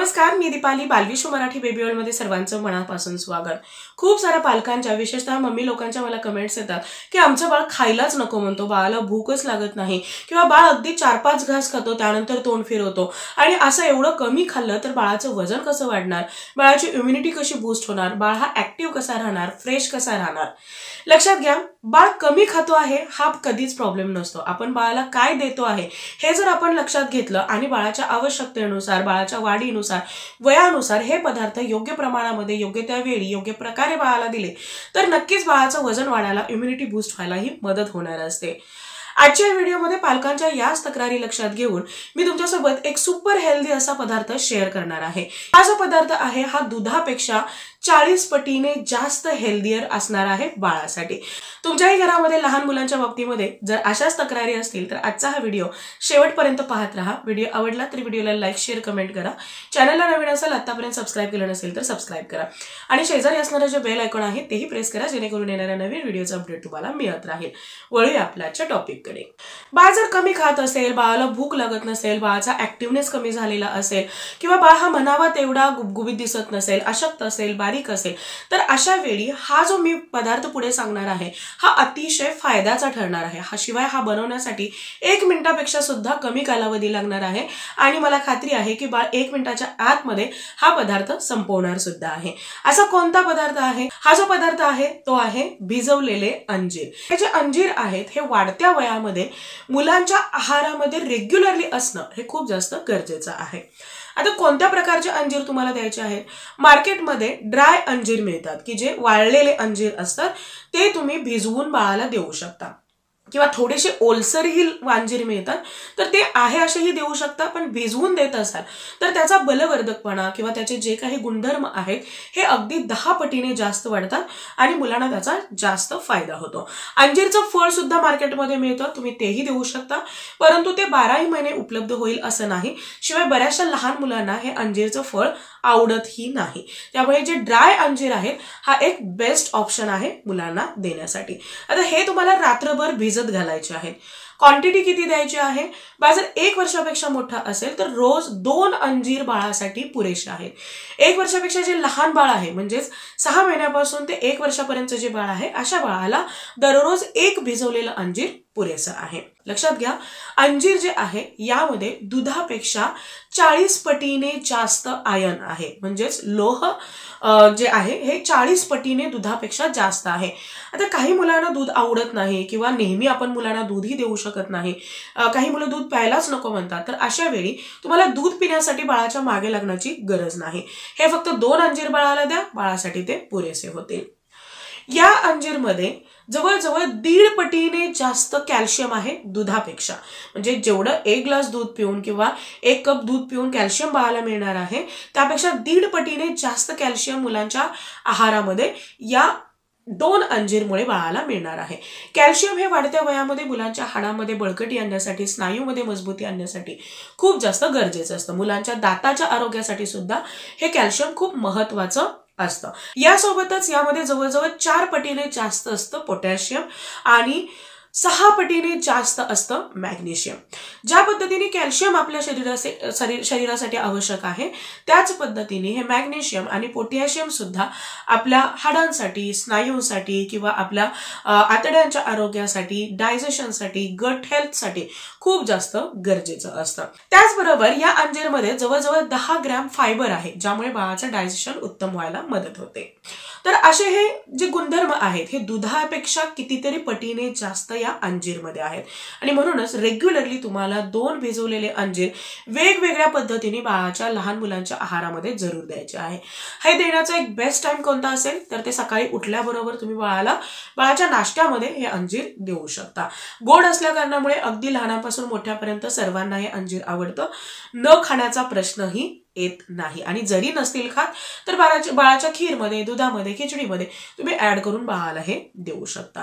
नमस्कार, मी Deepali. बालविश्व Marathi baby world मध्ये सर्वांचं मनापासून स्वागत. खूप साऱ्या पालकांच्या, विशेषतः मम्मी लोकांच्या मला कमेंट्स येतात की आमचं बाळ खायलाच नको म्हणतो, बाळाला भूकच लागत नाही, किंवा बाळ अगदी 4-5 घास खातो त्यानंतर तोंड फिरवतो, आणि असं एवढं कमी खाल्लं तर बाळाचं वजन कसं वाढणार, बाळाची इम्युनिटी कशी बूस्ट होणार, बाळ हा ऍक्टिव्ह कसा राहणार, फ्रेश कसा राहणार. लक्षात घ्या, बाळ कमी खातो आहे हा कधीच प्रॉब्लेम नसतो. आपण बाळाला काय देतो आहे हे जर आपण लक्षात घेतलं आणि बाळाच्या आवश्यकतेनुसार, बाळाच्या वाढीनुसार, वयानुसार हे पदार्थ योग्य प्रमाणामध्ये, योग्य त्या वेळी, योग्य प्रकारे बाळाला दिले तर नक्कीच बाळाचं वजन वाढायला, इम्युनिटी बूस्ट व्हायला ही मदत होणार असते. आजच्या व्हिडिओमध्ये पालकांच्या याच तक्रारी लक्षात घेऊन मी तुमच्यासोबत एक सुपर हेल्दी असा पदार्थ शेअर करणार आहे. हा जो पदार्थ आहे हा दुधापेक्षा 40 पटीने जास्त हेल्दियर असणार आहे बाळासाठी. तुमच्याही घरामध्ये लहान मुलांच्या बाबतीमध्ये जर अशाच तक्रारी असतील तर आजचा हा व्हिडिओ शेवटपर्यंत पाहत राहा. व्हिडिओ आवडला तर व्हिडिओला लाईक, शेअर, कमेंट करा. चॅनलला नवीन असेल, आतापर्यंत सबस्क्राईब केलं नसेल तर सबस्क्राईब करा, आणि शेजारी असणारे जे बेल आयकॉन आहे तेही प्रेस करा, जेणेकरून येणाऱ्या नवीन व्हिडिओचा अपडेट तुम्हाला मिळत राहील. वळूया आपल्या टॉपिक कडे. बाळ जर कमी खात असेल, बाळाला भूक लागत नसेल, बाळाचा ऍक्टिव्हनेस कमी झालेला असेल, किंवा बाळ हा म्हणावा तेवढा गुबगुबीत दिसत नसेल, अशक्त असेल, बारीक असेल, तर अशा वेळी हा जो मी पदार्थ पुढे सांगणार आहे हा अतिशय फायद्याचा ठरणार आहे. हा शिवाय हा बनवण्यासाठी 1 मिनिटापेक्षा सुद्धा कमी कालावधी लागणार आहे, आणि मला खात्री आहे की बाळ 1 मिनिटाच्या आतमध्ये हा पदार्थ संपवणार सुद्धा आहे. असा कोणता पदार्थ आहे? हा जो पदार्थ आहे तो आहे भिजवलेले अंजीर. हे जे अंजीर आहेत हे वाढत्या वयामध्ये मुलांच्या आहारामध्ये रेग्युलरली असणं हे खूप जास्त गरजेचं आहे. आता कोणत्या प्रकारचे अंजीर तुम्हाला द्यायचे आहेत? मार्केटमध्ये ड्राय अंजीर मिळतात की जे वाळलेले अंजीर असतात, ते तुम्ही भिजवून बाळाला देऊ शकता, किंवा थोडेसे ओलसरही अंजीर मिळतात तर ते आहे असेही देऊ शकता. पण भिजवून देत असाल तर त्याचा बलवर्धकपणा किंवा त्याचे जे काही गुणधर्म आहेत हे अगदी 10 पटीने जास्त वाढतात आणि मुलांना त्याचा जास्त फायदा होतो. अंजीरचं फळ सुद्धा मार्केटमध्ये मिळतं, तुम्ही तेही देऊ शकता, परंतु ते 12ही महिने उपलब्ध होईल असं नाही. शिवाय बऱ्याचशा लहान मुलांना हे अंजीरचं फळ आवडतही नाही. त्यामुळे जे ड्राय अंजीर आहेत हा एक बेस्ट ऑप्शन आहे मुलांना देण्यासाठी. आता हे तुम्हाला रात्रभर भिजत घालायचे आहेत. क्वांटिटी किती द्यायची आहे? बाळ जर 1 वर्षापेक्षा मोठा असेल तर रोज 2 अंजीर बाळासाठी पुरेसे आहेत. 1 वर्षापेक्षा जे लहान बाळ आहे, म्हणजेच 6 महिन्यापासून ते 1 वर्षापर्यंत जे बाळ आहे, अशा बाळाला दररोज 1 भिजवलेलं अंजीर पुरेसं आहे. लक्षात घ्या, अंजीर जे आहे यामध्ये दुधापेक्षा 40 पटीने जास्त आयर्न आहे, म्हणजेच लोह जे आहे हे 40 पटीने दुधापेक्षा जास्त आहे. आता काही मुलांना दूध आवडत नाही, किंवा नेहमी आपण मुलांना दूधही देऊ शकत नाही, काही मुलं दूध प्यायलाच नको म्हणतात, तर अशा वेळी तुम्हाला दूध पिण्यासाठी बाळाच्या मागे लागण्याची गरज नाही. हे फक्त 2 अंजीर बाळाला द्या, बाळासाठी ते पुरेसे होतील. या अंजीरमध्ये जवळजवळ 1.5 पटीने जास्त कॅल्शियम आहे दुधापेक्षा. म्हणजे जेवढं 1 ग्लास दूध पिऊन किंवा 1 कप दूध पिऊन कॅल्शियम बाळाला मिळणार आहे, त्यापेक्षा 1.5 पटीने जास्त कॅल्शियम मुलांच्या आहारामध्ये या 2 अंजीरमुळे बाळाला मिळणार आहे. कॅल्शियम हे वाढत्या वयामध्ये मुलांच्या हाडामध्ये बळकटी आणण्यासाठी, स्नायूमध्ये मजबूती आणण्यासाठी खूप जास्त गरजेचं असतं. मुलांच्या दाताच्या आरोग्यासाठी सुद्धा हे कॅल्शियम खूप महत्वाचं असतं. यासोबतच यामध्ये जवळजवळ 4 पटीने जास्त असतं पोटॅशियम, आणि 6 पटीने जास्त असतं मॅग्नेशियम. ज्या पद्धतीने कॅल्शियम आपल्या शरीरासाठी आवश्यक आहे, त्याच पद्धतीने हे मॅग्नेशियम आणि पोटॅशियम सुद्धा आपल्या हाडांसाठी, स्नायूंसाठी, किंवा आपल्या आतड्यांच्या आरोग्यासाठी, डायजेशनसाठी, गट हेल्थसाठी खूप जास्त गरजेचं असतं. त्याचबरोबर या अंजीरमध्ये जवळजवळ 10 ग्रॅम फायबर आहे, ज्यामुळे बाळाचं डायजेशन उत्तम व्हायला मदत होते. तर असे हे जे गुणधर्म आहेत हे दुधापेक्षा कितीतरी पटीने जास्त या अंजीरमध्ये आहेत, आणि म्हणूनच रेग्युलरली तुम्हाला 2 भिजवलेले अंजीर वेगवेगळ्या पद्धतीने बाळाच्या, लहान मुलांच्या आहारामध्ये जरूर द्यायचे आहे. हे देण्याचा एक बेस्ट टाइम कोणता असेल तर ते सकाळी उठल्याबरोबर तुम्ही बाळाच्या नाश्त्यामध्ये हे अंजीर देऊ शकता. गोड असल्या कारणामुळे अगदी लहानापासून मोठ्यापर्यंत सर्वांना हे अंजीर आवडतं, न खाण्याचा प्रश्नही येत नाही. आणि जरी नसतील खात तर बाळाच्या खीरमध्ये, दुधामध्ये, खिचडीमध्ये तुम्ही ऍड करून बाळाला हे देऊ शकता.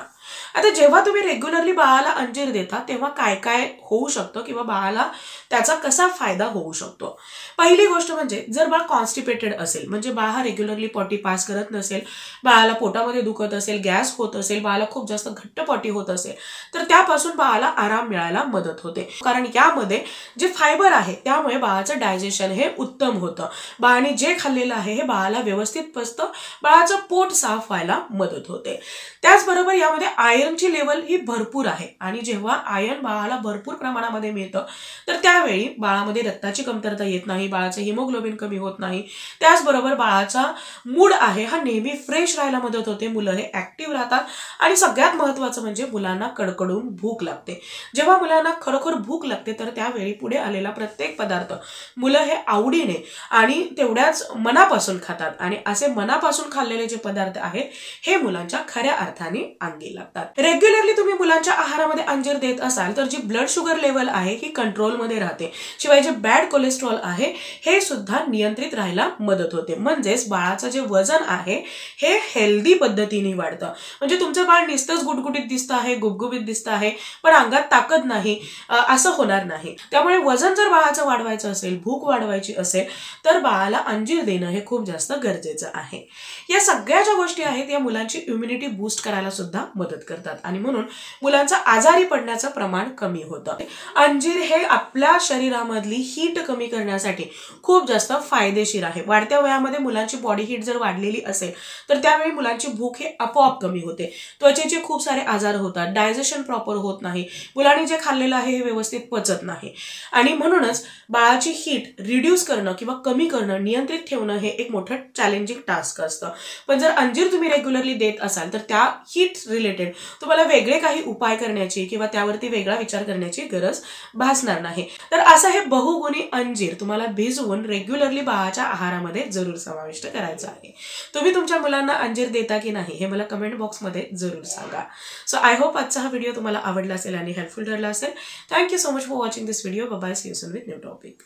आता जेव्हा तुम्ही रेग्युलरली बाळाला अंजीर देता तेव्हा काय काय होऊ शकतं, किंवा बाळाला त्याचा कसा फायदा होऊ शकतो? पहिली गोष्ट म्हणजे जर बाळ कॉन्स्टिपेटेड असेल, म्हणजे बाळ हा रेग्युलरली पॉटी पास करत नसेल, बाळाला पोटामध्ये दुखत असेल, गॅस होत असेल, बाळाला खूप जास्त घट्ट पॉटी होत असेल, तर त्यापासून बाळाला आराम मिळायला मदत होते. कारण यामध्ये जे फायबर आहे त्यामुळे बाळाचं डायजेशन हे उत्तम उत्तम होतं. बाळाने जे खाल्लेलं आहे हे बाळाला व्यवस्थित पचतं, बाळाचं पोट साफ व्हायला मदत होते. त्याचबरोबर यामध्ये आयर्नची लेवल ही भरपूर आहे आणि जेव्हा आयर्न बाळाला भरपूर प्रमाणामध्ये मिळतं तर त्यावेळी बाळामध्ये रक्ताची कमतरता येत नाही, बाळाचं हिमोग्लोबिन कमी होत नाही. त्याचबरोबर बाळाचा मूड आहे हा नेहमी फ्रेश राहायला मदत होते. मुलं हे ऍक्टिव्ह राहतात आणि सगळ्यात महत्वाचं म्हणजे मुलांना कडकडून भूक लागते. जेव्हा मुलांना खरोखर भूक लागते तर त्यावेळी पुढे आलेला प्रत्येक पदार्थ मुलं हे आवडीने आणि तेवढ्याच मनापासून खातात आणि असे मनापासून खाल्लेले जे पदार्थ आहेत हे मुलांच्या खऱ्या अर्थाने अंगी लागतात. रेग्युलरली तुम्ही मुलांच्या आहारामध्ये अंजीर देत असाल तर जी ब्लड शुगर लेवल आहे ही कंट्रोलमध्ये राहते. शिवाय जे बॅड कोलेस्ट्रॉल आहे हे सुद्धा नियंत्रित राहायला मदत होते. म्हणजेच बाळाचं जे वजन आहे हे हेल्दी पद्धतीने वाढतं. म्हणजे तुमचं बाळ नुसतंच गुटगुटीत दिसतं आहे, गुबगुबीत दिसतं आहे, पण अंगात ताकद नाही असं होणार नाही. त्यामुळे वजन जर बाळाचं वाढवायचं असेल, भूक वाढवायची असेल तर बाळाला अंजीर देणं हे खूप जास्त गरजेचं आहे. या सगळ्या ज्या गोष्टी आहेत या मुलांची इम्युनिटी बूस्ट करायला सुद्धा मदत करतात आणि म्हणून मुलांचं आजारी पडण्याचं प्रमाण कमी होतं. अंजीर हे आपल्या शरीरामधली हीट कमी करण्यासाठी खूप जास्त फायदेशीर आहे. वाढत्या वयामध्ये मुलांची बॉडी हीट जर वाढलेली असेल तर त्यावेळी मुलांची भूक हे आपोआप कमी होते, त्वचेचे खूप सारे आजार होतात, डायजेशन प्रॉपर होत नाही, मुलांनी जे खाल्लेलं आहे हे व्यवस्थित पचत नाही आणि म्हणूनच बाळाची हीट रिड्यूस करणं किंवा कमी करणं, नियंत्रित ठेवणं हे एक मोठं चॅलेंजिंग टास्क असतं. पण जर अंजीर तुम्ही रेग्युलरली देत असाल तर त्या हीट रिलेटेड तुम्हाला वेगळे काही उपाय करण्याची किंवा त्यावरती वेगळा विचार करण्याची गरज भासणार नाही. तर असं हे बहुगुणी अंजीर तुम्हाला भिजवून रेग्युलरली बाळाच्या आहारामध्ये जरूर समाविष्ट करायचं आहे. तुम्ही तुमच्या मुलांना अंजीर देता की नाही हे मला कमेंट बॉक्समध्ये जरूर सांगा. सो आय होप आजचा हा व्हिडिओ तुम्हाला आवडला असेल आणि हेल्पफुल ठरला असेल. Thank you so much for watching this video. Bye bye. See you soon with new topic.